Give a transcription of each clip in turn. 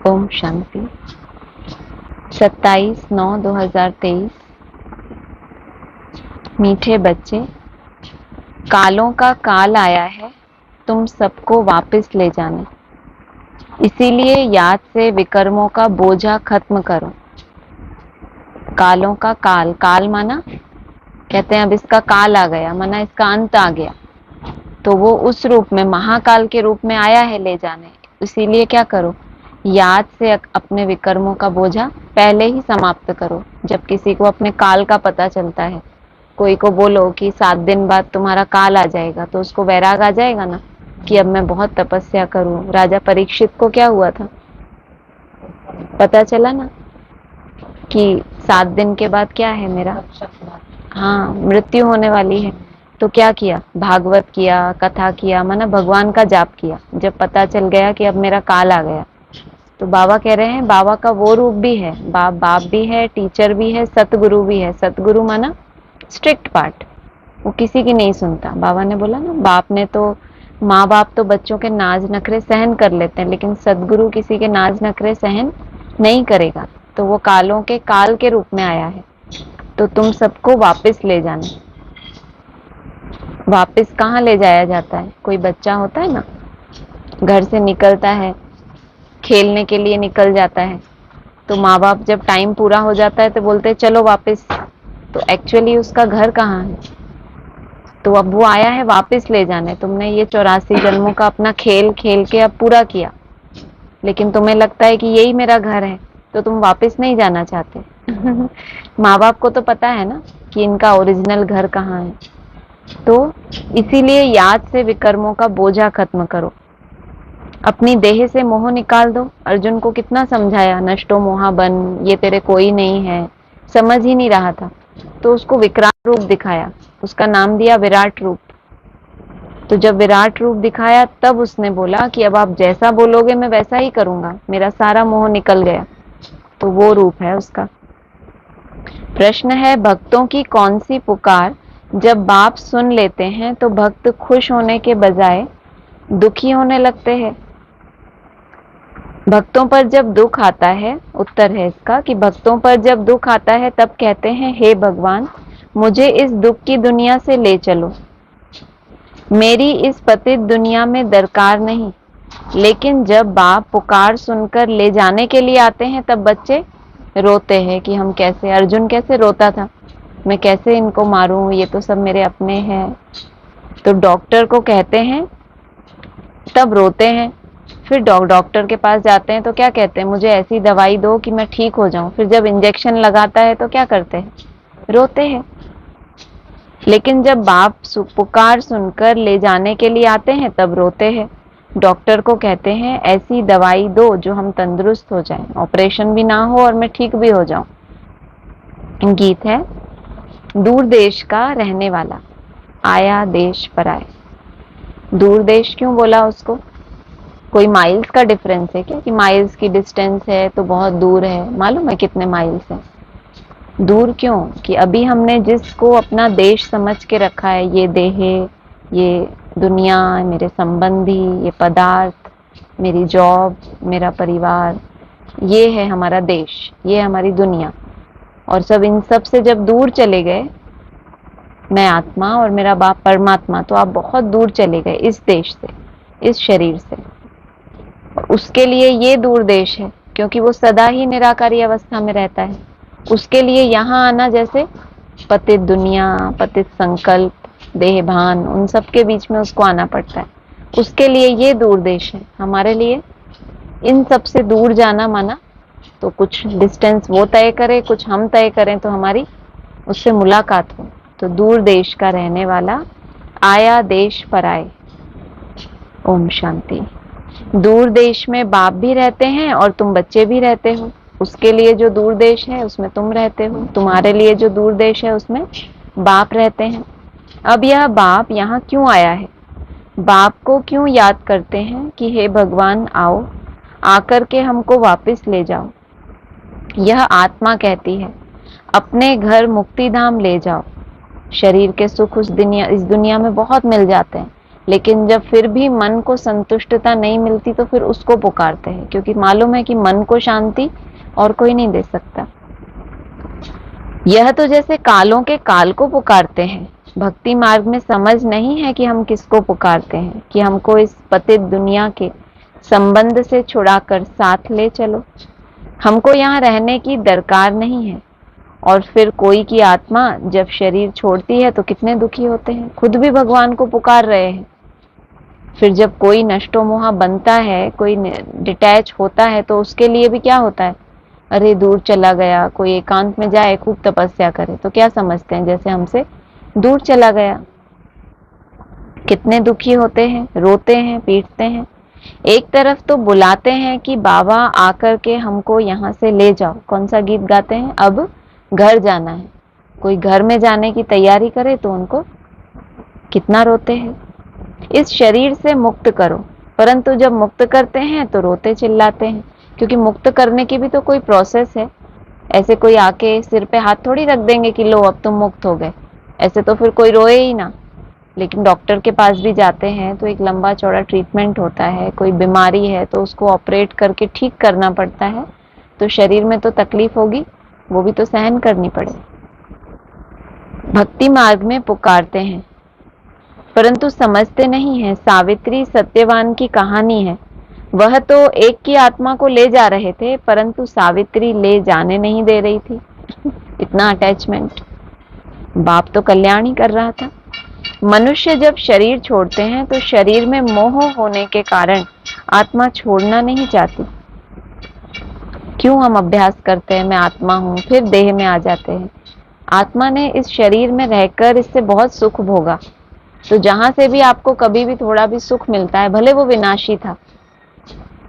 ओम शांति। 27/9/2023। मीठे बच्चे, कालों का काल आया है तुम सबको वापस ले जाने, इसीलिए याद से विकर्मों का बोझा खत्म करो। कालों का काल, काल माना कहते हैं अब इसका काल आ गया, माना इसका अंत आ गया, तो वो उस रूप में महाकाल के रूप में आया है ले जाने। इसीलिए क्या करो, याद से अपने विकर्मों का बोझा पहले ही समाप्त करो। जब किसी को अपने काल का पता चलता है, कोई को बोलो कि 7 दिन बाद तुम्हारा काल आ जाएगा, तो उसको वैराग आ जाएगा ना कि अब मैं बहुत तपस्या करूं। राजा परीक्षित को क्या हुआ था, पता चला ना कि 7 दिन के बाद क्या है मेरा, हाँ, मृत्यु होने वाली है। तो क्या किया, भागवत किया, कथा किया, माना भगवान का जाप किया। जब पता चल गया कि अब मेरा काल आ गया, तो बाबा कह रहे हैं बाबा का वो रूप भी है, बाप भी है, टीचर भी है, सतगुरु भी है। सतगुरु माना स्ट्रिक्ट पार्ट, वो किसी की नहीं सुनता। बाबा ने बोला ना, बाप ने तो, माँ बाप तो बच्चों के नाज नखरे सहन कर लेते हैं, लेकिन सदगुरु किसी के नाज नखरे सहन नहीं करेगा। तो वो कालों के काल के रूप में आया है, तो तुम सबको वापस ले जाना। वापस कहाँ ले जाया जाता है? कोई बच्चा होता है ना, घर से निकलता है, खेलने के लिए निकल जाता है, तो माँ बाप जब टाइम पूरा हो जाता है तो बोलते हैं चलो वापस। तो एक्चुअली उसका घर कहाँ है? तो अब वो आया है वापस ले जाने। तुमने ये 84 जन्मों का अपना खेल खेल के अब पूरा किया, लेकिन तुम्हें लगता है कि यही मेरा घर है, तो तुम वापस नहीं जाना चाहते। माँ बाप को तो पता है ना कि इनका ओरिजिनल घर कहाँ है। तो इसीलिए याद से विकर्मों का बोझा खत्म करो, अपनी देह से मोह निकाल दो। अर्जुन को कितना समझाया, नष्टो मोहा बन, ये तेरे कोई नहीं है, समझ ही नहीं रहा था। तो उसको विकराल रूप दिखाया, उसका नाम दिया विराट रूप। तो जब विराट रूप दिखाया तब उसने बोला कि अब आप जैसा बोलोगे मैं वैसा ही करूंगा, मेरा सारा मोह निकल गया। तो वो रूप है उसका। प्रश्न है, भक्तों की कौन सी पुकार जब बाप सुन लेते हैं तो भक्त खुश होने के बजाय दुखी होने लगते हैं? भक्तों पर जब दुख आता है, उत्तर है इसका कि भक्तों पर जब दुख आता है तब कहते हैं हे भगवान, मुझे इस दुख की दुनिया से ले चलो, मेरी इस पतित दुनिया में दरकार नहीं। लेकिन जब बाप पुकार सुनकर ले जाने के लिए आते हैं तब बच्चे रोते हैं कि हम कैसे, अर्जुन कैसे रोता था, मैं कैसे इनको मारूं, ये तो सब मेरे अपने हैं। तो डॉक्टर को कहते हैं तब रोते हैं। फिर डॉक्टर के पास जाते हैं तो क्या कहते हैं, मुझे ऐसी दवाई दो कि मैं ठीक हो जाऊं। फिर जब इंजेक्शन लगाता है तो क्या करते हैं, रोते हैं। लेकिन जब बाप पुकार सुनकर ले जाने के लिए आते हैं तब रोते हैं। डॉक्टर को कहते हैं ऐसी दवाई दो जो हम तंदुरुस्त हो जाएं, ऑपरेशन भी ना हो और मैं ठीक भी हो जाऊं। गीत है, दूर देश का रहने वाला आया देश पर आए। दूर देश क्यों बोला उसको? कोई माइल्स का डिफरेंस है क्या, कि माइल्स की डिस्टेंस है तो बहुत दूर है? मालूम है कितने माइल्स है? दूर क्यों? कि अभी हमने जिसको अपना देश समझ के रखा है, ये देह, ये दुनिया, मेरे संबंधी, ये पदार्थ, मेरी जॉब, मेरा परिवार, ये है हमारा देश, ये हमारी दुनिया। और सब इन सब से जब दूर चले गए, मैं आत्मा और मेरा बाप परमात्मा, तो आप बहुत दूर चले गए इस देश से, इस शरीर से। उसके लिए ये दूर देश है क्योंकि वो सदा ही निराकारी अवस्था में रहता है। उसके लिए यहाँ आना जैसे पतित दुनिया, पतित संकल्प, देह भान, उन सब के बीच में उसको आना पड़ता है। उसके लिए ये दूर देश है। हमारे लिए इन सब से दूर जाना माना तो कुछ डिस्टेंस वो तय करे, कुछ हम तय करें तो हमारी उससे मुलाकात हो। तो दूर देश का रहने वाला आया देश पर आए। ओम शांति। दूर देश में बाप भी रहते हैं और तुम बच्चे भी रहते हो। उसके लिए जो दूर देश है उसमें तुम रहते हो, तुम्हारे लिए जो दूर देश है उसमें बाप रहते हैं। अब यह बाप यहाँ क्यों आया है? बाप को क्यों याद करते हैं कि हे भगवान आओ, आकर के हमको वापस ले जाओ। यह आत्मा कहती है अपने घर मुक्ति धाम ले जाओ। शरीर के सुख इस दुनिया में बहुत मिल जाते हैं, लेकिन जब फिर भी मन को संतुष्टता नहीं मिलती तो फिर उसको पुकारते हैं, क्योंकि मालूम है कि मन को शांति और कोई नहीं दे सकता। यह तो जैसे कालों के काल को पुकारते हैं। भक्ति मार्ग में समझ नहीं है कि हम किसको पुकारते हैं, कि हमको इस पतित दुनिया के संबंध से छुड़ाकर साथ ले चलो। हमको यहाँ रहने की दरकार नहीं है। और फिर कोई की आत्मा जब शरीर छोड़ती है तो कितने दुखी होते हैं, खुद भी भगवान को पुकार रहे हैं। फिर जब कोई नष्टो मोहा बनता है, कोई डिटैच होता है, तो उसके लिए भी क्या होता है, अरे दूर चला गया, कोई एकांत में जाए, खूब तपस्या करे, तो क्या समझते हैं, जैसे हमसे दूर चला गया। कितने दुखी होते हैं, रोते हैं, पीटते हैं। एक तरफ तो बुलाते हैं कि बाबा आकर के हमको यहाँ से ले जाओ, कौन सा गीत गाते हैं, अब घर जाना है। कोई घर में जाने की तैयारी करे तो उनको कितना रोते हैं, इस शरीर से मुक्त करो। परंतु जब मुक्त करते हैं तो रोते चिल्लाते हैं, क्योंकि मुक्त करने की भी तो कोई प्रोसेस है। ऐसे कोई आके सिर पे हाथ थोड़ी रख देंगे कि लो अब तुम मुक्त हो गए, ऐसे तो फिर कोई रोए ही ना। लेकिन डॉक्टर के पास भी जाते हैं तो एक लंबा चौड़ा ट्रीटमेंट होता है। कोई बीमारी है तो उसको ऑपरेट करके ठीक करना पड़ता है, तो शरीर में तो तकलीफ होगी, वो भी तो सहन करनी पड़े। भक्ति मार्ग में पुकारते हैं परंतु समझते नहीं है। सावित्री सत्यवान की कहानी है। वह तो एक की आत्मा को ले जा रहे थे, परंतु सावित्री ले जाने नहीं दे रही थी। इतना अटैचमेंट, बाप तो कल्याण ही कर रहा था। मनुष्य जब शरीर छोड़ते हैं तो शरीर में मोह होने के कारण आत्मा छोड़ना नहीं चाहती। क्यों हम अभ्यास करते हैं मैं आत्मा हूं, फिर देह में आ जाते हैं। आत्मा ने इस शरीर में रहकर इससे बहुत सुख भोगा, तो जहां से भी आपको कभी भी थोड़ा भी सुख मिलता है, भले वो विनाशी था,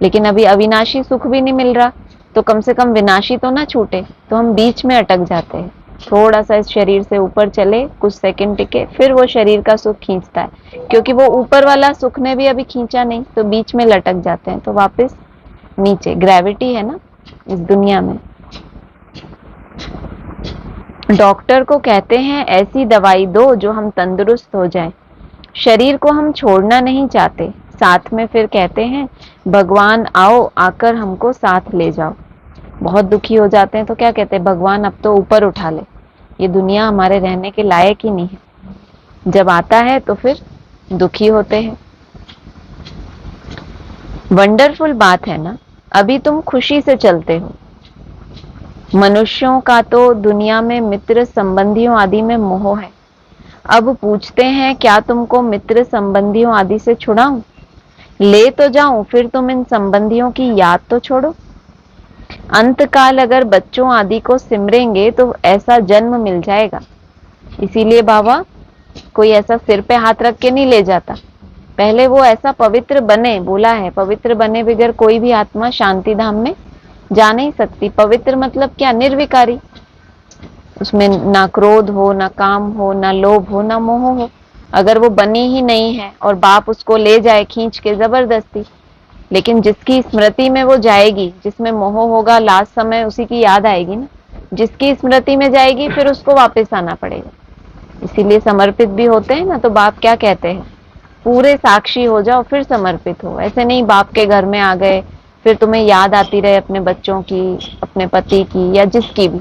लेकिन अभी अविनाशी सुख भी नहीं मिल रहा, तो कम से कम विनाशी तो ना छूटे। तो हम बीच में अटक जाते हैं, थोड़ा सा इस शरीर से ऊपर चले, कुछ सेकंड टिके, फिर वो शरीर का सुख खींचता है, क्योंकि वो ऊपर वाला सुख ने भी अभी खींचा नहीं, तो बीच में लटक जाते हैं, तो वापस नीचे। ग्रेविटी है ना इस दुनिया में। डॉक्टर को कहते हैं ऐसी दवाई दो जो हम तंदुरुस्त हो जाएं। शरीर को हम छोड़ना नहीं चाहते, साथ में फिर कहते हैं भगवान आओ, आकर हमको साथ ले जाओ। बहुत दुखी हो जाते हैं तो क्या कहते हैं, भगवान अब तो ऊपर उठा ले, ये दुनिया हमारे रहने के लायक ही नहीं है। जब आता है तो फिर दुखी होते हैं। वंडरफुल बात है ना, अभी तुम खुशी से चलते हो। मनुष्यों का तो दुनिया में मित्र संबंधियों आदि में मोह है। अब पूछते हैं क्या तुमको मित्र संबंधियों आदि से छुड़ाऊं, ले तो जाऊं, फिर तुम इन संबंधियों की याद तो छोड़ो। अंत काल अगर बच्चों आदि को सिमरेंगे तो ऐसा जन्म मिल जाएगा। इसीलिए बाबा कोई ऐसा सिर पे हाथ रख के नहीं ले जाता, पहले वो ऐसा पवित्र बने, बोला है पवित्र बने बगैर कोई भी आत्मा शांति धाम में जा नहीं सकती। पवित्र मतलब क्या, निर्विकारी, उसमें ना क्रोध हो, ना काम हो, ना लोभ हो, ना मोह हो। अगर वो बनी ही नहीं है और बाप उसको ले जाए खींच के जबरदस्ती, लेकिन जिसकी स्मृति में वो जाएगी, जिसमें मोह होगा, लास्ट समय उसी की याद आएगी ना। जिसकी स्मृति में जाएगी फिर उसको वापस आना पड़ेगा। इसीलिए समर्पित भी होते हैं ना, तो बाप क्या कहते हैं, पूरे साक्षी हो जाओ फिर समर्पित हो। ऐसे नहीं बाप के घर में आ गए फिर तुम्हें याद आती रहे अपने बच्चों की, अपने पति की, या जिसकी भी।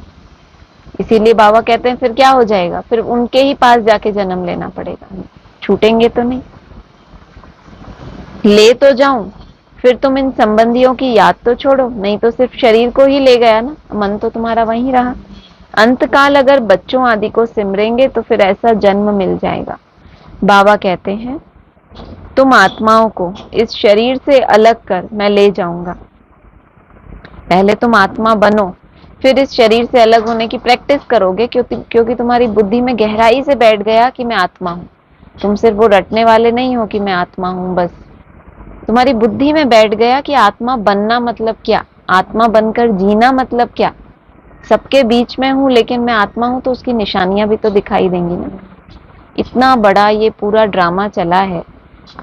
इसीलिए बाबा कहते हैं फिर क्या हो जाएगा, फिर उनके ही पास जाके जन्म लेना पड़ेगा, छूटेंगे तो नहीं। ले तो जाऊं, फिर तुम इन संबंधियों की याद तो छोड़ो, नहीं तो सिर्फ शरीर को ही ले गया ना, मन तो तुम्हारा वहीं रहा। अंत काल अगर बच्चों आदि को सिमरेंगे तो फिर ऐसा जन्म मिल जाएगा। बाबा कहते हैं तुम आत्माओं को इस शरीर से अलग कर मैं ले जाऊंगा। पहले तुम आत्मा बनो, फिर इस शरीर से अलग होने की प्रैक्टिस करोगे, क्योंकि तुम्हारी बुद्धि में गहराई से बैठ गया कि मैं आत्मा हूं। तुम सिर्फ वो रटने वाले नहीं हो कि मैं आत्मा हूं, बस तुम्हारी बुद्धि में बैठ गया कि आत्मा बनना मतलब क्या, आत्मा बनकर जीना मतलब क्या। सबके बीच में हूं लेकिन मैं आत्मा हूं, तो उसकी निशानियां भी तो दिखाई देंगी ना। इतना बड़ा ये पूरा ड्रामा चला है।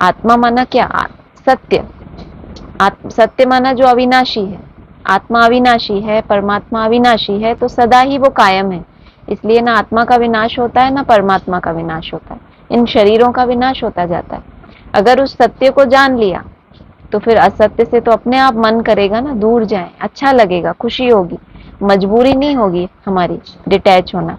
आत्मा माना क्या, सत्य। सत्य माना जो अविनाशी है। आत्मा अविनाशी है, परमात्मा अविनाशी है, तो सदा ही वो कायम है। इसलिए ना आत्मा का विनाश होता है, ना परमात्मा का विनाश होता है। इन शरीरों का विनाश होता जाता है। अगर उस सत्य को जान लिया तो फिर असत्य से तो अपने आप मन करेगा ना दूर जाए, अच्छा लगेगा, खुशी होगी, मजबूरी नहीं होगी हमारी डिटैच होना।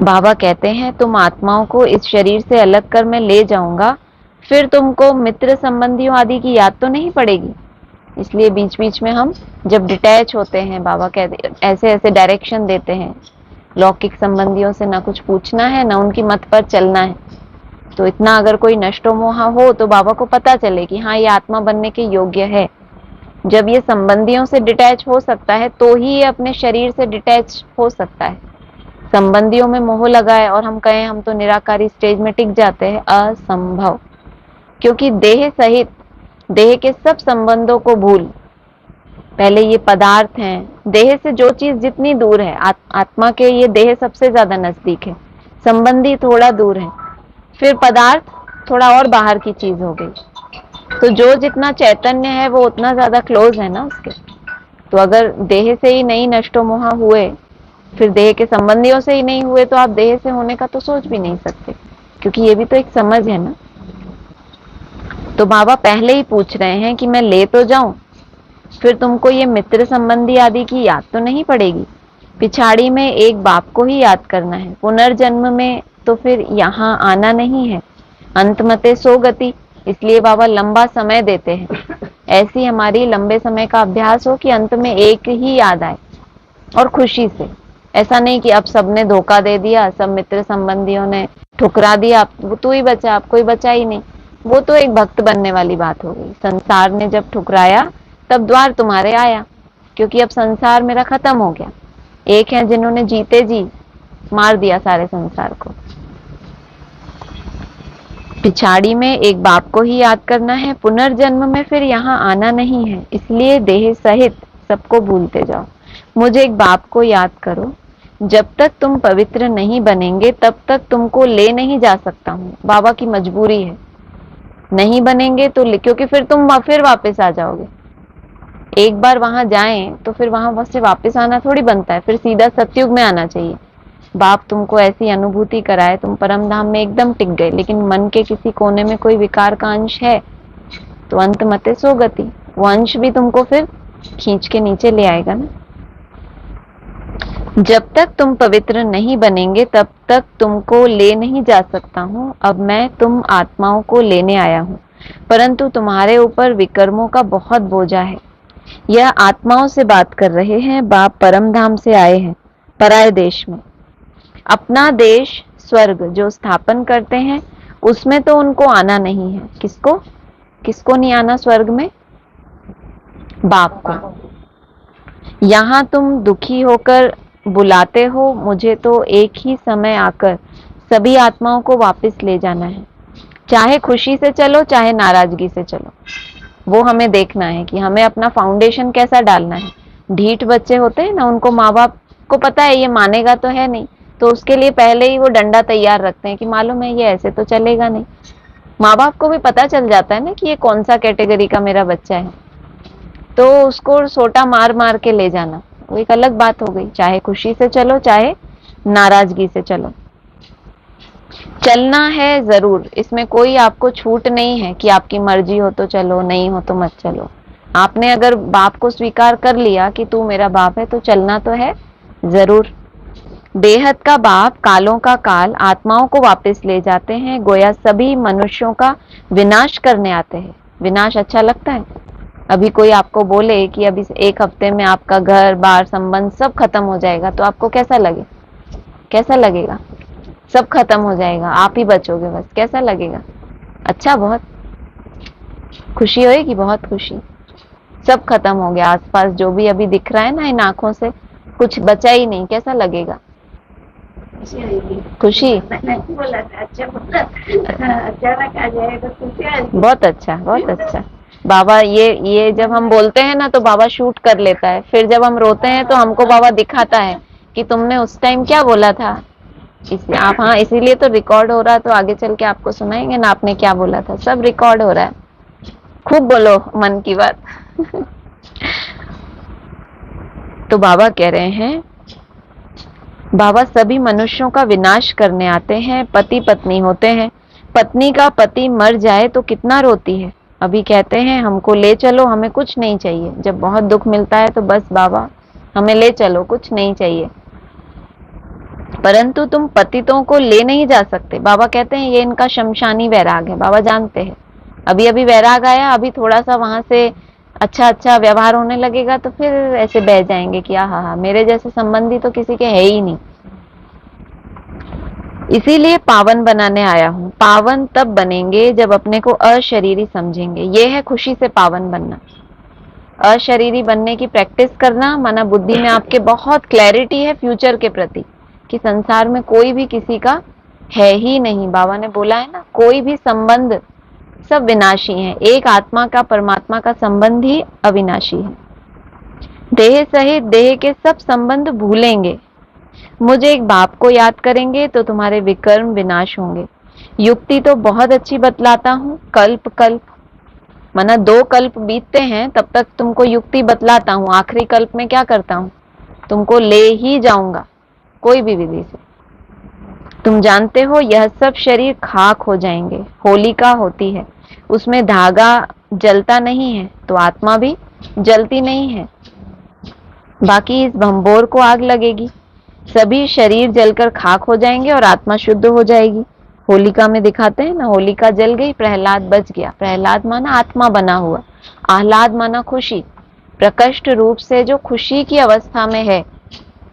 बाबा कहते हैं तुम आत्माओं को इस शरीर से अलग कर मैं ले जाऊंगा, फिर तुमको मित्र संबंधियों आदि की याद तो नहीं पड़ेगी। इसलिए बीच बीच में हम जब डिटैच होते हैं, बाबा कहते ऐसे ऐसे डायरेक्शन देते हैं, लौकिक संबंधियों से ना कुछ पूछना है ना उनकी मत पर चलना है। तो इतना अगर कोई नष्टो मोहा हो तो बाबा को पता चले कि हाँ ये आत्मा बनने के योग्य है। जब ये संबंधियों से डिटैच हो सकता है तो ही ये अपने शरीर से डिटैच हो सकता है। संबंधियों में मोह लगाए और हम कहें हम तो निराकारी स्टेज में टिक जाते हैं, असंभव। क्योंकि देह सहित देह के सब संबंधों को भूल, पहले ये पदार्थ हैं, देह से जो चीज जितनी दूर है, आत्मा के ये देह सबसे ज्यादा नजदीक है, संबंधी थोड़ा दूर है, फिर पदार्थ थोड़ा और बाहर की चीज हो गई। तो जो जितना चैतन्य है वो उतना ज्यादा क्लोज है ना उसके। तो अगर देह से ही नहीं नष्टो मोहा हुए, फिर देह के संबंधियों से ही नहीं हुए, तो आप देह से होने का तो सोच भी नहीं सकते, क्योंकि ये भी तो एक समझ है ना। तो बाबा पहले ही पूछ रहे हैं कि मैं ले तो जाऊं, फिर तुमको ये मित्र संबंधी आदि की याद तो नहीं पड़ेगी। पिछाड़ी में एक बाप को ही याद करना है, पुनर्जन्म में तो फिर यहाँ आना नहीं है। अंत मते सो गति, इसलिए बाबा लंबा समय देते हैं। ऐसी हमारी लंबे समय का अभ्यास हो कि अंत में एक ही याद आए और खुशी से। ऐसा नहीं कि अब सबने धोखा दे दिया, सब मित्र संबंधियों ने ठुकरा दिया, अब तू ही बचा, अब कोई बचा ही नहीं। वो तो एक भक्त बनने वाली बात हो गई। संसार ने जब ठुकराया तब द्वार तुम्हारे आया, क्योंकि अब संसार मेरा खत्म हो गया। एक है जिन्होंने जीते जी मार दिया सारे संसार को। पिछाड़ी में एक बाप को ही याद करना है, पुनर्जन्म में फिर यहाँ आना नहीं है, इसलिए देह सहित सबको भूलते जाओ। मुझे एक बाप को याद करो, जब तक तुम पवित्र नहीं बनेंगे तब तक तुमको ले नहीं जा सकता हूँ। बाबा की मजबूरी है, नहीं बनेंगे तो क्योंकि फिर तुम फिर वापस आ जाओगे। एक बार वहां जाएं तो फिर वहां से वापस आना थोड़ी बनता है, फिर सीधा सतयुग में आना चाहिए। बाप तुमको ऐसी अनुभूति कराए, तुम परम धाम में एकदम टिक गए, लेकिन मन के किसी कोने में कोई विकार का अंश है तो अंत मते सो गति, वो अंश भी तुमको फिर खींच के नीचे ले आएगा ना। जब तक तुम पवित्र नहीं बनेंगे तब तक तुमको ले नहीं जा सकता हूँ। अब मैं तुम आत्माओं को लेने आया हूँ, परंतु तुम्हारे ऊपर विकर्मों का बहुत बोझा है। यह आत्माओं से बात कर रहे हैं। बाप परम धाम से आए हैं, पराये देश में। अपना देश स्वर्ग जो स्थापन करते हैं उसमें तो उनको आना नहीं है। किसको किसको नहीं आना स्वर्ग में? बाप को। यहाँ तुम दुखी होकर बुलाते हो मुझे, तो एक ही समय आकर सभी आत्माओं को वापस ले जाना है। चाहे खुशी से चलो चाहे नाराजगी से चलो, वो हमें देखना है कि हमें अपना फाउंडेशन कैसा डालना है। ढीठ बच्चे होते हैं ना, उनको माँ बाप को पता है ये मानेगा तो है नहीं, तो उसके लिए पहले ही वो डंडा तैयार रखते हैं कि मालूम है ये ऐसे तो चलेगा नहीं। माँ बाप को भी पता चल जाता है ना कि ये कौन सा कैटेगरी का मेरा बच्चा है, तो उसको सोटा मार मार के ले जाना वो एक अलग बात हो गई। चाहे खुशी से चलो चाहे नाराजगी से चलो, चलना है जरूर। इसमें कोई आपको छूट नहीं है कि आपकी मर्जी हो तो चलो, नहीं हो तो मत चलो। आपने अगर बाप को स्वीकार कर लिया कि तू मेरा बाप है तो चलना तो है जरूर। बेहद का बाप कालों का काल आत्माओं को वापस ले जाते हैं, गोया सभी मनुष्यों का विनाश करने आते हैं। विनाश अच्छा लगता है? अभी कोई आपको बोले कि अभी एक हफ्ते में आपका घर बार संबंध सब खत्म हो जाएगा, तो आपको कैसा लगे? कैसा लगेगा? सब खत्म हो जाएगा, आप ही बचोगे बस, कैसा लगेगा? अच्छा, बहुत खुशी होएगी, बहुत खुशी। सब खत्म हो गया, आसपास जो भी अभी दिख रहा है ना इन आंखों से, कुछ बचा ही नहीं, कैसा लगेगा? खुशी। बोला था अच्छा, अचानक आ जाएगा, बहुत अच्छा, बहुत अच्छा। बाबा ये जब हम बोलते हैं ना तो बाबा शूट कर लेता है, फिर जब हम रोते हैं तो हमको बाबा दिखाता है कि तुमने उस टाइम क्या बोला था। इसलिए आप, हाँ, इसीलिए तो रिकॉर्ड हो रहा है, तो आगे चल के आपको सुनाएंगे ना आपने क्या बोला था, सब रिकॉर्ड हो रहा है। खूब बोलो मन की बात। तो बाबा कह रहे हैं बाबा सभी मनुष्यों का विनाश करने आते हैं, पति पत्नी होते हैं, पत्नी का पति मर जाए तो कितना रोती है। अभी कहते हैं हमको ले चलो, हमें कुछ नहीं चाहिए। जब बहुत दुख मिलता है तो बस बाबा हमें ले चलो, कुछ नहीं चाहिए। परंतु तुम पतितों को ले नहीं जा सकते। बाबा कहते हैं ये इनका शमशानी वैराग है। बाबा जानते हैं अभी अभी वैराग आया, अभी थोड़ा सा वहां से अच्छा अच्छा व्यवहार होने लगेगा तो फिर ऐसे बह जाएंगे कि हाँ, मेरे जैसे संबंधी तो किसी के है ही नहीं। इसीलिए पावन बनाने आया हूं। पावन तब बनेंगे जब अपने को अशरीरी समझेंगे। ये है खुशी से पावन बनना। अशरीरी बनने की प्रैक्टिस करना, माना बुद्धि में आपके बहुत क्लैरिटी है फ्यूचर के प्रति कि संसार में कोई भी किसी का है ही नहीं। बाबा ने बोला है ना, कोई भी संबंध सब विनाशी है। एक आत्मा का परमात्मा का संबंध ही अविनाशी है। देह सहित देह के सब संबंध भूलेंगे, मुझे एक बाप को याद करेंगे तो तुम्हारे विकर्म विनाश होंगे। युक्ति तो बहुत अच्छी बतलाता हूँ, कल्प कल्प माना 2 कल्प बीतते हैं तब तक तुमको युक्ति बतलाता हूँ। आखिरी कल्प में क्या करता हूँ, तुमको ले ही जाऊंगा कोई भी विधि से। तुम जानते हो यह सब शरीर खाक हो जाएंगे। होलिका होती है, उसमें धागा जलता नहीं है तो आत्मा भी जलती नहीं है। बाकी इस भंबोर को आग लगेगी, सभी शरीर जलकर खाक हो जाएंगे और आत्मा शुद्ध हो जाएगी। होलिका में दिखाते हैं ना, होलिका जल गई, प्रहलाद बच गया। प्रहलाद माना आत्मा बना हुआ, आह्लाद माना खुशी। प्रकृष्ट रूप से जो खुशी की अवस्था में है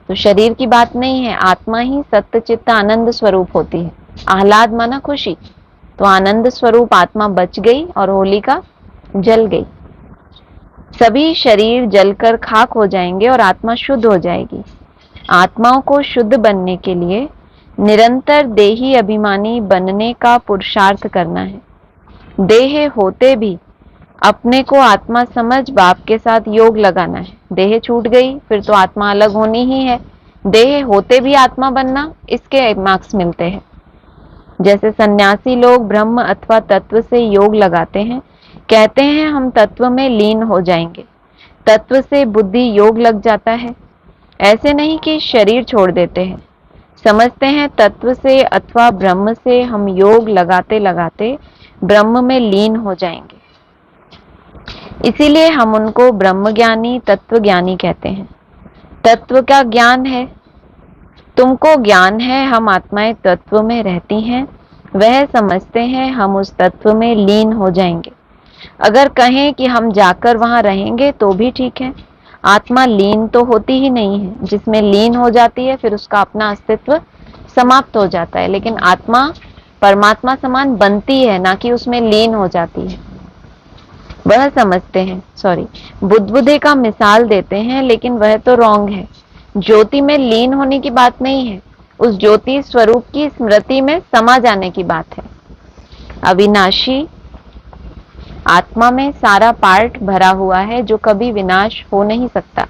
तो शरीर की बात नहीं है, आत्मा ही सत्य चित्त आनंद स्वरूप होती है। आह्लाद माना खुशी, तो आनंद स्वरूप आत्मा बच गई और होलिका जल गई। सभी शरीर जलकर खाक हो जाएंगे और आत्मा शुद्ध हो जाएगी। आत्माओं को शुद्ध बनने के लिए निरंतर देही अभिमानी बनने का पुरुषार्थ करना है। देह होते भी अपने को आत्मा समझ बाप के साथ योग लगाना है। देह छूट गई फिर तो आत्मा अलग होनी ही है। देह होते भी आत्मा बनना, इसके मार्क्स मिलते हैं। जैसे सन्यासी लोग ब्रह्म अथवा तत्व से योग लगाते हैं, कहते हैं हम तत्व में लीन हो जाएंगे। तत्व से बुद्धि योग लग जाता है। ऐसे नहीं कि शरीर छोड़ देते हैं, समझते हैं तत्व से अथवा ब्रह्म से हम योग लगाते लगाते ब्रह्म में लीन हो जाएंगे। इसीलिए हम उनको ब्रह्म ज्ञानी तत्व ज्ञानी कहते हैं। तत्व का ज्ञान है, तुमको ज्ञान है हम आत्माएं तत्व में रहती हैं, वह समझते हैं हम उस तत्व में लीन हो जाएंगे। अगर कहें कि हम जाकर वहां रहेंगे तो भी ठीक है, आत्मा लीन तो होती ही नहीं है। जिसमें लीन हो जाती है फिर उसका अपना अस्तित्व समाप्त हो जाता है, लेकिन आत्मा परमात्मा समान बनती है, ना कि उसमें लीन हो जाती है। वह समझते हैं, बुद्धे का मिसाल देते हैं, लेकिन वह तो रॉन्ग है। ज्योति में लीन होने की बात नहीं है, उस ज्योति स्वरूप की स्मृति में समा जाने की बात है। अविनाशी आत्मा में सारा पार्ट भरा हुआ है जो कभी विनाश हो नहीं सकता।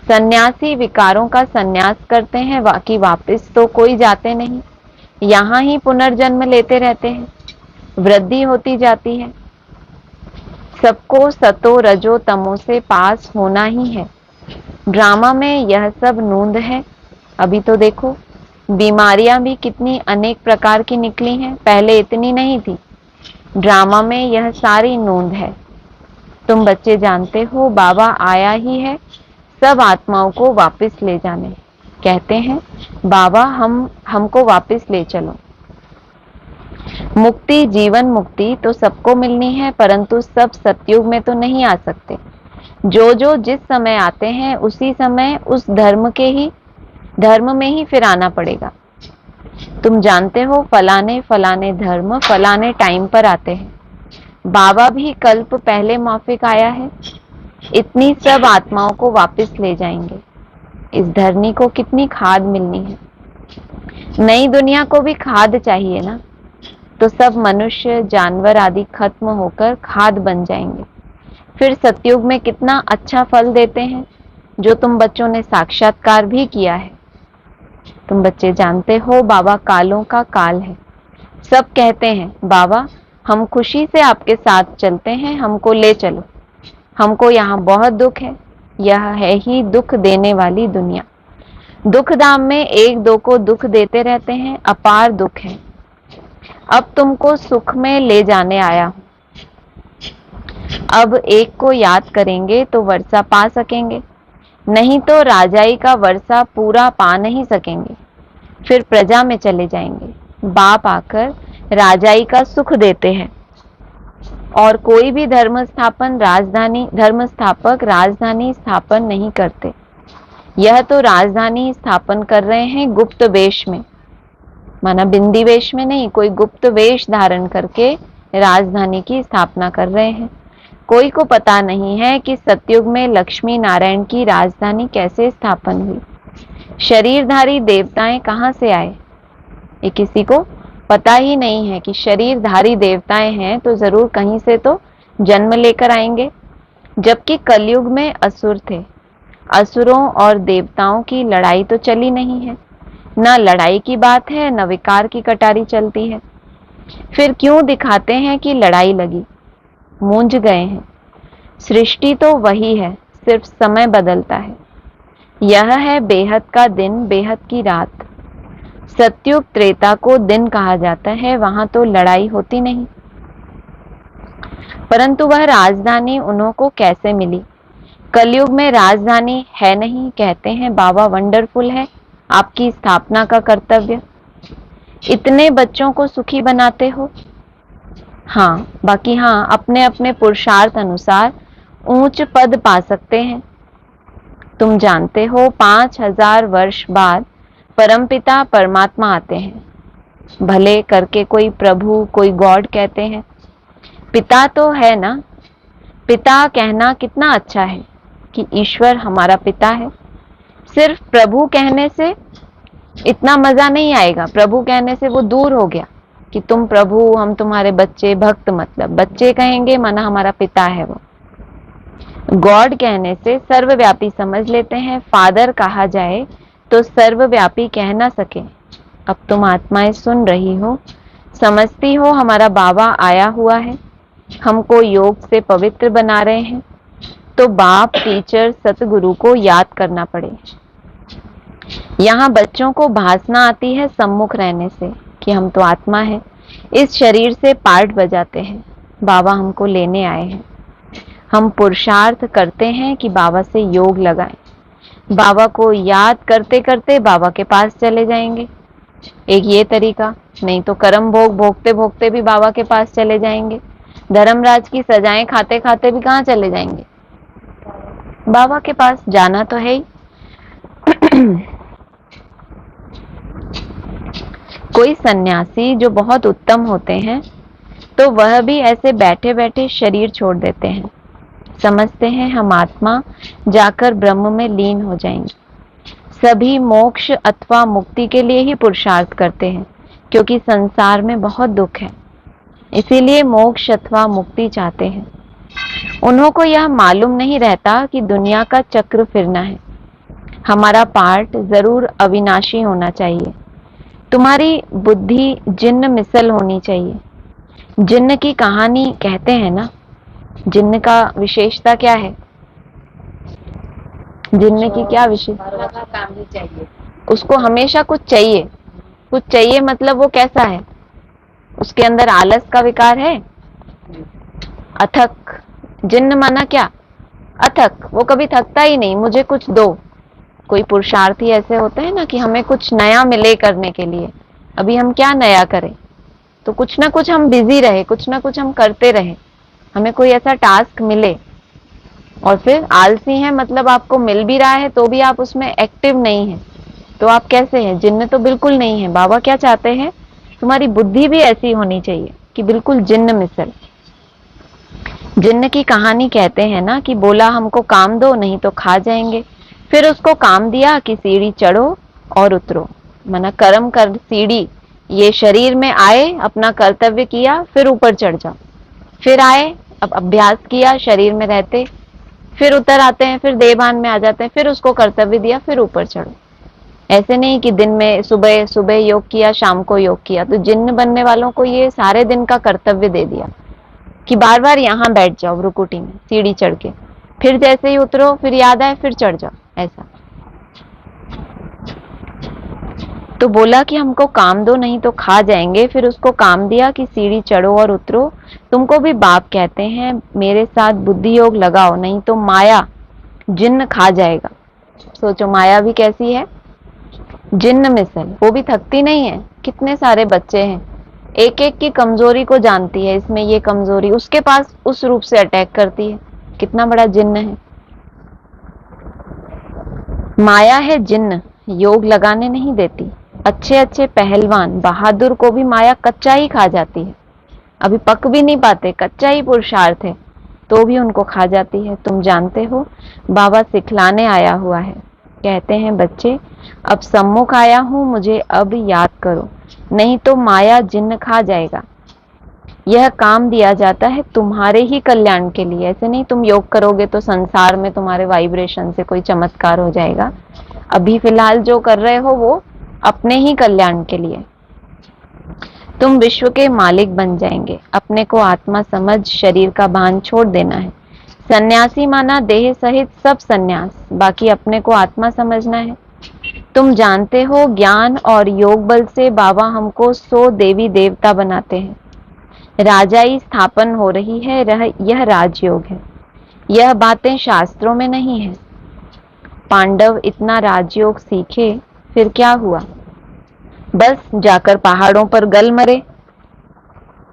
सन्यासी विकारों का सन्यास करते हैं, बाकी वापस तो कोई जाते नहीं, यहाँ ही पुनर्जन्म लेते रहते हैं, वृद्धि होती जाती है। सबको सतो रजो तमो से पास होना ही है। ड्रामा में यह सब नूंद है। अभी तो देखो बीमारियां भी कितनी अनेक प्रकार की निकली हैं, पहले इतनी नहीं थी। ड्रामा में यह सारी नूंद है। तुम बच्चे जानते हो बाबा आया ही है सब आत्माओं को वापस ले जाने। कहते हैं बाबा हमको वापस ले चलो। मुक्ति जीवन मुक्ति तो सबको मिलनी है, परंतु सब सतयुग में तो नहीं आ सकते। जो जो जिस समय आते हैं उसी समय उस धर्म में ही फिर आना पड़ेगा। तुम जानते हो फलाने फलाने धर्म फलाने टाइम पर आते हैं। बाबा भी कल्प पहले माफिक आया है, इतनी सब आत्माओं को वापस ले जाएंगे। इस धरनी को कितनी खाद मिलनी है, नई दुनिया को भी खाद चाहिए ना, तो सब मनुष्य जानवर आदि खत्म होकर खाद बन जाएंगे। फिर सतयुग में कितना अच्छा फल देते हैं, जो तुम बच्चों ने साक्षात्कार भी किया है। तुम बच्चे जानते हो बाबा कालों का काल है। सब कहते हैं बाबा हम खुशी से आपके साथ चलते हैं, हमको ले चलो, हमको यहाँ बहुत दुख है, यह है ही दुख देने वाली दुनिया। दुख धाम में एक दो को दुख देते रहते हैं, अपार दुख है। अब तुमको सुख में ले जाने आया हूं। अब एक को याद करेंगे तो वर्षा पा सकेंगे, नहीं तो राजाई का वर्षा पूरा पा नहीं सकेंगे, फिर प्रजा में चले जाएंगे। बाप आकर राजाई का सुख देते हैं। और कोई भी धर्म स्थापक राजधानी स्थापन नहीं करते। यह तो राजधानी स्थापन कर रहे हैं गुप्त वेश में, माना बिंदी वेश में नहीं, कोई गुप्त वेश धारण करके राजधानी की स्थापना कर रहे हैं। कोई को पता नहीं है कि सतयुग में लक्ष्मी नारायण की राजधानी कैसे स्थापन हुई। शरीरधारी देवताएं कहां से आए, ये किसी को पता ही नहीं है कि शरीरधारी देवताएं हैं तो जरूर कहीं से तो जन्म लेकर आएंगे। जबकि कलयुग में असुर थे, असुरों और देवताओं की लड़ाई तो चली नहीं है, न लड़ाई की बात है न विकार की कटारी चलती है। फिर क्यों दिखाते हैं कि लड़ाई लगी, मूंझ गए हैं। सृष्टि तो वही है, सिर्फ समय बदलता है। यह है बेहद का दिन, बेहद की रात। सतयुग त्रेता को दिन कहा जाता है, वहां तो लड़ाई होती नहीं। परंतु वह राजधानी उन्हों को कैसे मिली। कलयुग में राजधानी है नहीं, कहते हैं बाबा वंडरफुल है आपकी स्थापना का कर्तव्य। इतने बच्चों को सुखी बनाते हो। हाँ, बाकी हाँ, अपने अपने पुरुषार्थ अनुसार ऊंच पद पा सकते हैं। तुम जानते हो 5000 वर्ष बाद परमपिता परमात्मा आते हैं। भले करके कोई प्रभु, कोई गॉड कहते हैं। पिता तो है ना, पिता कहना कितना अच्छा है कि ईश्वर हमारा पिता है। सिर्फ प्रभु कहने से इतना मजा नहीं आएगा। प्रभु कहने से वो दूर हो गया कि तुम प्रभु, हम तुम्हारे बच्चे। भक्त मतलब बच्चे कहेंगे, माना हमारा पिता है वो। गॉड कहने से सर्वव्यापी समझ लेते हैं। फादर कहा जाए तो सर्वव्यापी कह ना सके। अब तुम आत्माएं सुन रही हो, समझती हो हमारा बाबा आया हुआ है, हमको योग से पवित्र बना रहे हैं, तो बाप, टीचर, सतगुरु को याद करना पड़े। यहाँ बच्चों को भासना आती है सम्मुख रहने से कि हम तो आत्मा है, इस शरीर से पार्ट बजाते हैं, बाबा हमको लेने आए हैं। हम पुरुषार्थ करते हैं कि बाबा से योग लगाएं। बाबा को याद करते करते बाबा के पास चले जाएंगे, एक ये तरीका। नहीं तो कर्म भोग भोगते भोगते भी बाबा के पास चले जाएंगे। धर्मराज की सजाएं खाते खाते भी कहाँ चले जाएंगे, बाबा के पास जाना तो है ही। कोई सन्यासी जो बहुत उत्तम होते हैं तो वह भी ऐसे बैठे बैठे शरीर छोड़ देते हैं। समझते हैं हम आत्मा जाकर ब्रह्म में लीन हो जाएंगे। सभी मोक्ष अथवा मुक्ति के लिए ही पुरुषार्थ करते हैं, क्योंकि संसार में बहुत दुख है, इसीलिए मोक्ष अथवा मुक्ति चाहते हैं। उन्हों को यह मालूम नहीं रहता कि दुनिया का चक्र फिरना है। हमारा पार्ट जरूर अविनाशी होना चाहिए। तुम्हारी बुद्धि जिन्न मिसल होनी चाहिए। जिन्न की कहानी कहते हैं ना, जिन्न का विशेषता क्या है, जिन्न की क्या विशेषता, उसको हमेशा कुछ चाहिए। कुछ चाहिए मतलब वो कैसा है, उसके अंदर आलस का विकार है। अथक, जिन्न माना क्या, अथक, वो कभी थकता ही नहीं, मुझे कुछ दो। कोई पुरुषार्थी ऐसे होते हैं ना कि हमें कुछ नया मिले करने के लिए। अभी हम क्या नया करें, तो कुछ ना कुछ हम बिजी रहे, कुछ ना कुछ हम करते रहे, हमें कोई ऐसा टास्क मिले। और फिर आलसी है मतलब आपको मिल भी रहा है तो भी आप उसमें एक्टिव नहीं है, तो आप कैसे हैं, जिन्न तो बिल्कुल नहीं है। बाबा क्या चाहते हैं, तुम्हारी बुद्धि भी ऐसी होनी चाहिए कि बिल्कुल जिन्न मिसल। जिन्न की कहानी कहते हैं ना कि बोला हमको काम दो नहीं तो खा जाएंगे। फिर उसको काम दिया कि सीढ़ी चढ़ो और उतरो, माना कर्म कर, सीढ़ी ये शरीर में आए, अपना कर्तव्य किया, फिर ऊपर चढ़ जाओ। फिर आए, अब अभ्यास किया शरीर में रहते, फिर उतर आते हैं, फिर देहभान में आ जाते हैं, फिर उसको कर्तव्य दिया, फिर ऊपर चढ़ो। ऐसे नहीं कि दिन में सुबह सुबह योग किया, शाम को योग किया। तो जिन्न बनने वालों को ये सारे दिन का कर्तव्य दे दिया कि बार बार यहाँ बैठ जाओ रुकुटी में सीढ़ी चढ़ के, फिर जैसे ही उतरो फिर याद आए फिर चढ़ जाओ, ऐसा। तो बोला कि हमको काम दो नहीं तो खा जाएंगे। फिर उसको काम दिया कि सीढ़ी चढ़ो और उतरो। तुमको भी बाप कहते हैं मेरे साथ बुद्धि योग लगाओ नहीं तो माया जिन्न खा जाएगा। सोचो माया भी कैसी है, जिन्न मिसल, वो भी थकती नहीं है। कितने सारे बच्चे हैं, एक एक की कमजोरी को जानती है, इसमें ये कमजोरी उसके पास उस रूप से अटैक करती है। कितना बड़ा जिन्न है, माया है जिन्न, योग लगाने नहीं देती। अच्छे अच्छे पहलवान बहादुर को भी माया कच्चा ही खा जाती है, अभी पक भी नहीं पाते, कच्चा ही पुरुषार्थ है, तो भी उनको खा जाती है। तुम जानते हो बाबा सिखलाने आया हुआ है, कहते हैं बच्चे अब सम्मुख आया हूं, मुझे अब याद करो नहीं तो माया जिन्न खा जाएगा। यह काम दिया जाता है तुम्हारे ही कल्याण के लिए, ऐसे नहीं तुम योग करोगे तो संसार में तुम्हारे वाइब्रेशन से कोई चमत्कार हो जाएगा। अभी फिलहाल जो कर रहे हो वो अपने ही कल्याण के लिए। तुम विश्व के मालिक बन जाएंगे। अपने को आत्मा समझ शरीर का भान छोड़ देना है। सन्यासी माना देह सहित सब सन्यास, बाकी अपने को आत्मा समझना है। तुम जानते हो ज्ञान और योग बल से बाबा हमको 100 देवी देवता बनाते हैं। राजाई स्थापन हो रही है, यह राजयोग है। यह बातें शास्त्रों में नहीं है। पांडव इतना राजयोग सीखे फिर क्या हुआ, बस जाकर पहाड़ों पर गल मरे।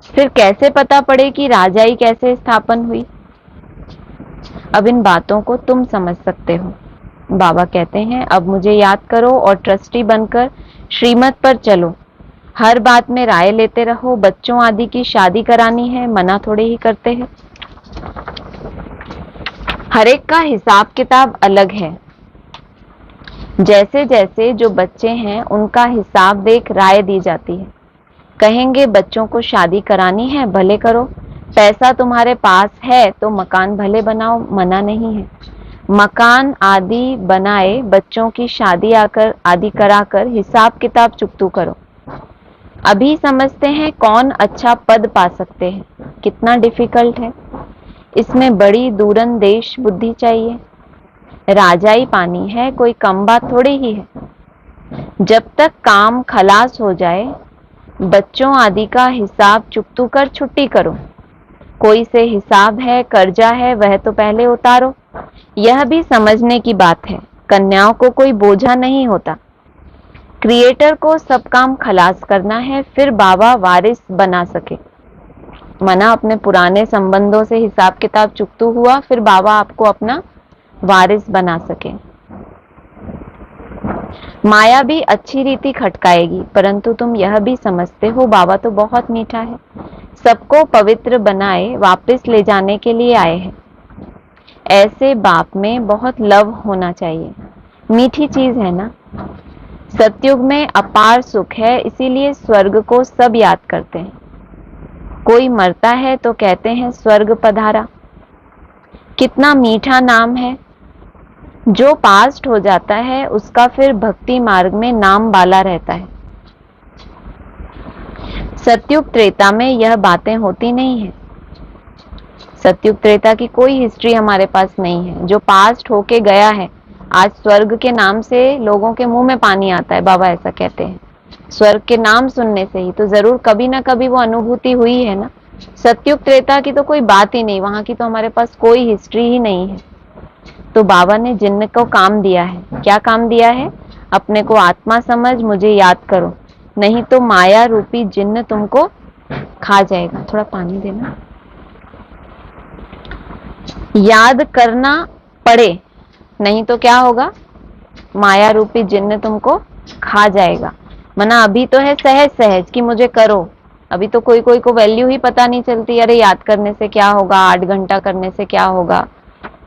फिर कैसे पता पड़े कि राजाई कैसे स्थापन हुई। अब इन बातों को तुम समझ सकते हो। बाबा कहते हैं अब मुझे याद करो और ट्रस्टी बनकर श्रीमत पर चलो। हर बात में राय लेते रहो। बच्चों आदि की शादी करानी है, मना थोड़े ही करते हैं। हर एक का हिसाब किताब अलग है। जैसे जैसे जो बच्चे हैं उनका हिसाब देख राय दी जाती है। कहेंगे बच्चों को शादी करानी है, भले करो, पैसा तुम्हारे पास है तो मकान भले बनाओ, मना नहीं है। मकान आदि बनाए, बच्चों की शादी आदि कराकर हिसाब किताब चुकतू करो। अभी समझते हैं कौन अच्छा पद पा सकते हैं, कितना डिफिकल्ट है। इसमें बड़ी दूरंदेश बुद्धि चाहिए। राजाई पानी है, कोई कम बात थोड़ी ही है। जब तक काम खलास हो जाए, बच्चों आदि का हिसाब चुकतू कर छुट्टी करो। कोई से हिसाब है, कर्जा है, वह तो पहले उतारो। यह भी समझने की बात है, कन्याओं को कोई बोझा नहीं होता। क्रिएटर को सब काम खलास करना है, फिर बाबा वारिस बना सके। मना अपने पुराने संबंधों से हिसाब किताब चुकतू हुआ, फिर बाबा आपको अपना वारिस बना सके। माया भी अच्छी रीति खटकाएगी, परंतु तुम यह भी समझते हो बाबा तो बहुत मीठा है, सबको पवित्र बनाए वापस ले जाने के लिए आए हैं। ऐसे बाप में बहुत लव होना चाहिए, मीठी चीज है ना। सतयुग में अपार सुख है, इसीलिए स्वर्ग को सब याद करते हैं। कोई मरता है तो कहते हैं स्वर्ग पधारा, कितना मीठा नाम है। जो पास्ट हो जाता है उसका फिर भक्ति मार्ग में नाम बाला रहता है। सतयुग त्रेता में यह बातें होती नहीं है। सतयुग त्रेता की कोई हिस्ट्री हमारे पास नहीं है। जो पास्ट होके गया है, आज स्वर्ग के नाम से लोगों के मुंह में पानी आता है। बाबा ऐसा कहते हैं, स्वर्ग के नाम सुनने से ही तो जरूर कभी ना कभी वो अनुभूति हुई है ना। सतयुग त्रेता की तो कोई बात ही नहीं, वहां की तो हमारे पास कोई हिस्ट्री ही नहीं है। तो बाबा ने जिन्न को काम दिया है। क्या काम दिया है? अपने को आत्मा समझ, मुझे याद करो, नहीं तो माया रूपी जिन्न तुमको खा जाएगा। थोड़ा पानी देना। याद करना पड़े, नहीं तो क्या होगा, माया रूपी जिन्न तुमको खा जाएगा। मना अभी तो है सहज सहज कि मुझे करो, अभी तो कोई कोई को वैल्यू ही पता नहीं चलती। अरे याद करने से क्या होगा, 8 घंटा करने से क्या होगा।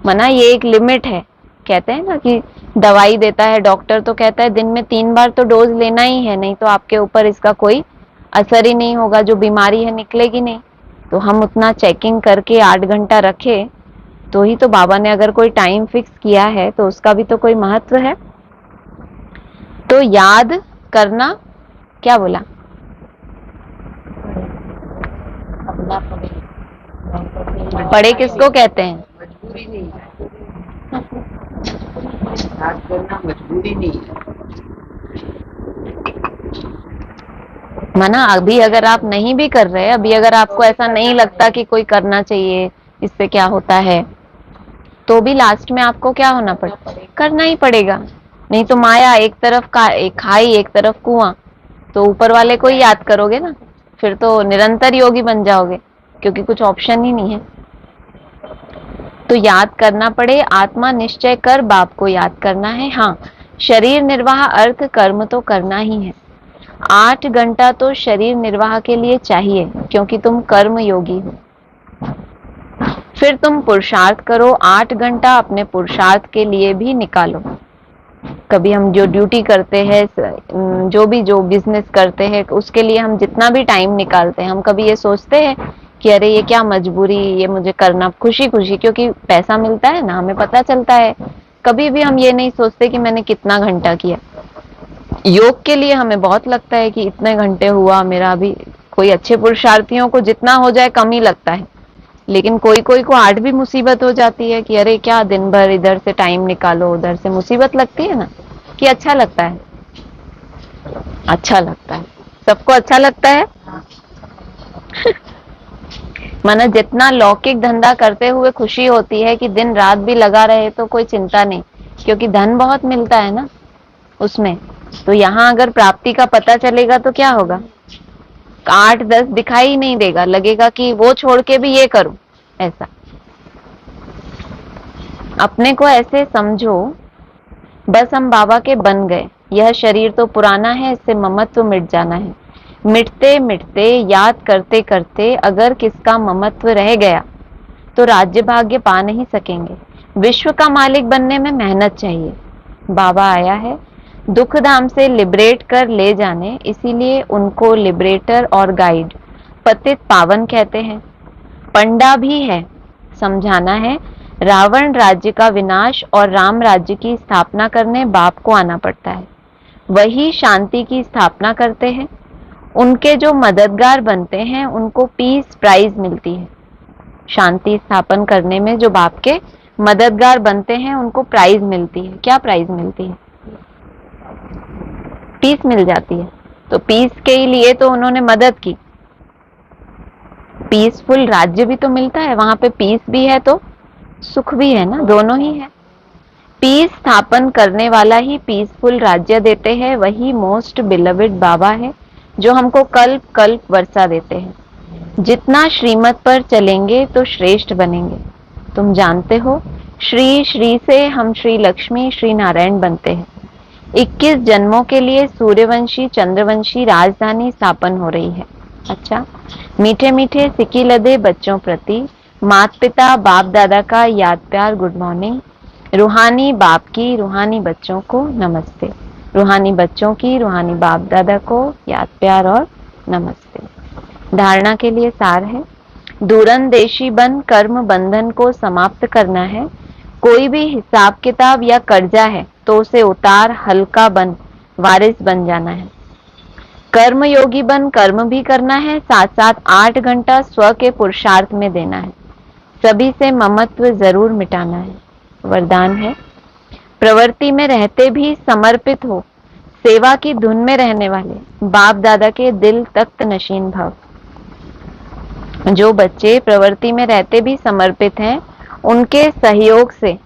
मना ये एक लिमिट है। कहते हैं ना कि दवाई देता है डॉक्टर तो कहता है दिन में 3 बार तो डोज लेना ही है, नहीं तो आपके ऊपर इसका कोई असर ही नहीं होगा, जो बीमारी है निकलेगी नहीं। तो हम उतना चेकिंग करके 8 घंटा रखे तो ही तो बाबा ने अगर कोई टाइम फिक्स किया है तो उसका भी तो कोई महत्व है। तो याद करना, क्या बोला, पढ़े किसको कहते हैं? मजबूरी नहीं है, याद करना मजबूरी नहीं है। माना अभी अगर आप नहीं भी कर रहे, अभी अगर आपको ऐसा नहीं लगता कि कोई करना चाहिए, इससे क्या होता है, तो भी लास्ट में आपको क्या होना पड़ेगा, करना ही पड़ेगा। नहीं तो माया एक तरफ का एक खाई एक तरफ कुआं, तो ऊपर वाले को ही याद करोगे ना, फिर तो निरंतर योगी बन जाओगे, क्योंकि कुछ ऑप्शन ही नहीं है। तो याद करना पड़े, आत्मा निश्चय कर बाप को याद करना है। हाँ, शरीर निर्वाह अर्थ कर्म तो करना ही है। 8 घंटा तो शरीर निर्वाह के लिए चाहिए, क्योंकि तुम कर्म योगी हो। फिर तुम पुरुषार्थ करो, 8 घंटा अपने पुरुषार्थ के लिए भी निकालो। कभी हम जो ड्यूटी करते हैं, जो बिजनेस करते हैं, उसके लिए हम जितना भी टाइम निकालते हैं, हम कभी ये सोचते हैं कि अरे ये क्या मजबूरी, ये मुझे करना खुशी खुशी, क्योंकि पैसा मिलता है ना, हमें पता चलता है। कभी भी हम ये नहीं सोचते कि मैंने कितना घंटा किया। योग के लिए हमें बहुत लगता है कि इतने घंटे हुआ मेरा। भी कोई अच्छे पुरुषार्थियों को जितना हो जाए कम ही लगता है, लेकिन कोई कोई को 8 भी मुसीबत हो जाती है कि अरे क्या दिन भर इधर से टाइम निकालो, उधर से मुसीबत लगती है ना, कि अच्छा लगता है। अच्छा लगता है, सबको अच्छा लगता है। माना जितना लौकिक धंधा करते हुए खुशी होती है कि दिन रात भी लगा रहे तो कोई चिंता नहीं, क्योंकि धन बहुत मिलता है ना उसमें। तो यहाँ अगर प्राप्ति का पता चलेगा तो क्या होगा, 8-10 दिखाई ही नहीं देगा, लगेगा कि वो छोड़ के भी ये करूं। ऐसा अपने को ऐसे समझो, बस हम बाबा के बन गए। यह शरीर तो पुराना है, इससे ममत्व मिट जाना है। मिटते मिटते याद करते करते अगर किसका ममत्व रह गया तो राज्य भाग्य पा नहीं सकेंगे। विश्व का मालिक बनने में मेहनत चाहिए। बाबा आया है दुख धाम से लिबरेट कर ले जाने, इसीलिए उनको लिबरेटर और गाइड, पतित पावन कहते हैं। पंडा भी है, समझाना है रावण राज्य का विनाश और राम राज्य की स्थापना करने बाप को आना पड़ता है। वही शांति की स्थापना करते हैं। उनके जो मददगार बनते हैं उनको पीस प्राइज मिलती है। शांति स्थापन करने में जो बाप के मददगार बनते हैं उनको प्राइज मिलती है। क्या प्राइज मिलती है? पीस मिल जाती है। तो पीस के लिए तो उन्होंने मदद की, पीसफुल राज्य भी तो मिलता है। वहां पे पीस भी है तो सुख भी है ना, दोनों ही है। पीस स्थापन करने वाला ही पीसफुल राज्य देते हैं। वही मोस्ट बिलवेड बाबा है जो हमको कल्प कल्प वर्षा देते हैं। जितना श्रीमत पर चलेंगे तो श्रेष्ठ बनेंगे। तुम जानते हो श्री श्री से हम श्री लक्ष्मी श्री नारायण बनते हैं। 21 जन्मों के लिए सूर्यवंशी चंद्रवंशी राजधानी स्थापन हो रही है। अच्छा, मीठे मीठे सिक्की लदे बच्चों प्रति माता पिता बाप दादा का याद प्यार गुड मॉर्निंग। रूहानी बाप की रूहानी बच्चों को नमस्ते। रूहानी बच्चों की रूहानी बाप दादा को याद प्यार और नमस्ते। धारणा के लिए सार है, दूरंदेशी बन कर्म बंधन को समाप्त करना है। कोई भी हिसाब किताब या कर्जा है तो उसे उतार, हल्का बन, वारिस बन जाना है। कर्म योगी बन कर्म भी करना है, साथ साथ 8 घंटा स्व के पुरुषार्थ में देना है। सभी से ममत्व जरूर मिटाना है। वरदान है, प्रवृत्ति में रहते भी समर्पित हो, सेवा की धुन में रहने वाले बाप दादा के दिल तख्त नशीन भव। जो बच्चे प्रवृत्ति में रहते भी समर्पित हैं, उनके सहयोग से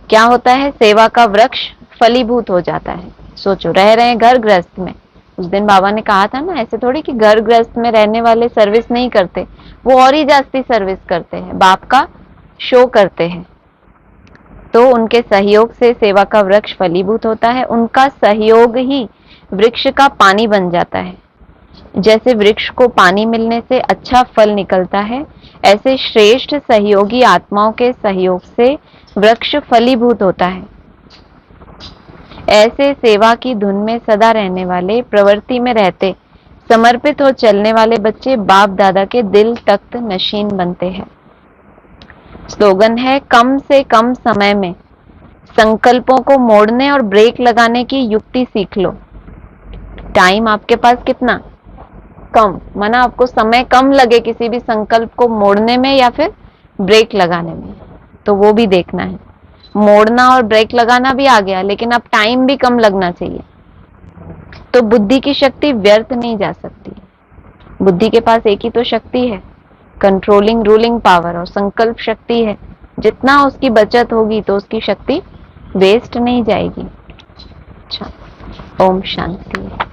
क्या होता है, सेवा का वृक्ष फलीभूत हो जाता है। सोचो, रह रहे हैं घर गृहस्थ में, उस दिन बाबा ने कहा था ना, ऐसे थोड़ी कि घर गृहस्थ में रहने वाले सर्विस नहीं करते, वो और ही जास्ती सर्विस करते हैं, बाप का शो करते हैं। तो उनके सहयोग से सेवा का वृक्ष फलीभूत होता है। उनका सहयोग ही वृक्ष का पानी बन जाता है। जैसे वृक्ष को पानी मिलने से अच्छा फल निकलता है, ऐसे श्रेष्ठ सहयोगी आत्माओं के सहयोग से वृक्ष फलीभूत होता है। ऐसे सेवा की धुन में सदा रहने वाले, प्रवृत्ति में रहते समर्पित हो चलने वाले बच्चे बाप दादा के दिल तख्त नशीन बनते हैं। स्लोगन है, कम से कम समय में संकल्पों को मोड़ने और ब्रेक लगाने की युक्ति सीख लो। टाइम आपके पास कितना कम, माना आपको समय कम लगे किसी भी संकल्प को मोड़ने में या फिर ब्रेक लगाने में, तो वो भी देखना है। मोड़ना और ब्रेक लगाना भी आ गया, लेकिन अब टाइम भी कम लगना चाहिए। तो बुद्धि की शक्ति व्यर्थ नहीं जा सकती। बुद्धि के पास एक ही तो शक्ति है, कंट्रोलिंग रूलिंग पावर, और संकल्प शक्ति है। जितना उसकी बचत होगी तो उसकी शक्ति वेस्ट नहीं जाएगी। अच्छा, ओम शांति।